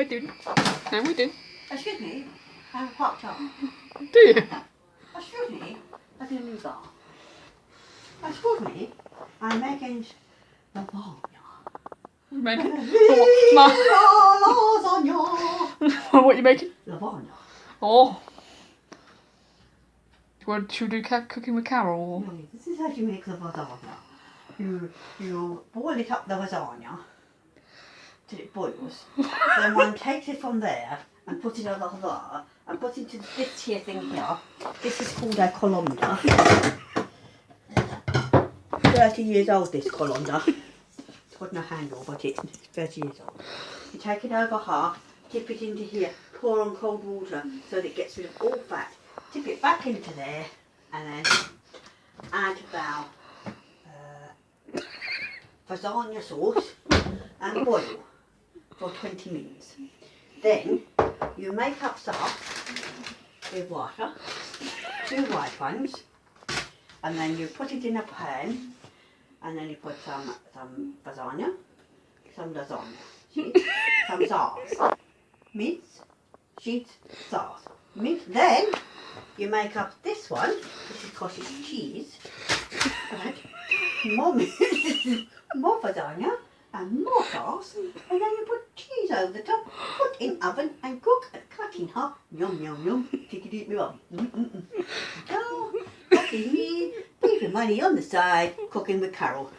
do. How we do. Excuse me, I'm hot top. Do you? Excuse me, I didn't know that. Excuse me, I'm making lasagna. What are you making? Oh, Lasagna. what are you making? Lasagna. Oh. Should we do cooking with Carol? Or? No, this is how you make the lasagna. You boil it up the lasagna till it boils. Then one takes it from there and puts it over there and puts it into this here thing here. This is called a colander. 30 years old, this colander. It's got no handle, but it's 30 years old. You take it over here, dip it into here, pour on cold water so that it gets rid of all fat. Tip it back into there and then add about lasagna sauce and boil for 20 minutes. Then you make up sauce with water, 2 white ones, and then you put it in a pan, and then you put some lasagna, sheets, some sauce, mince, sheets, sauce, mince. Then you make up this one, this is cottage cheese, right? More lasagna and more sauce, and then you put cheese over the top, put in oven and cook and cut in half. Yum yum yum, take it eat me up. So, that is me, leaving money on the side, cooking with Carol.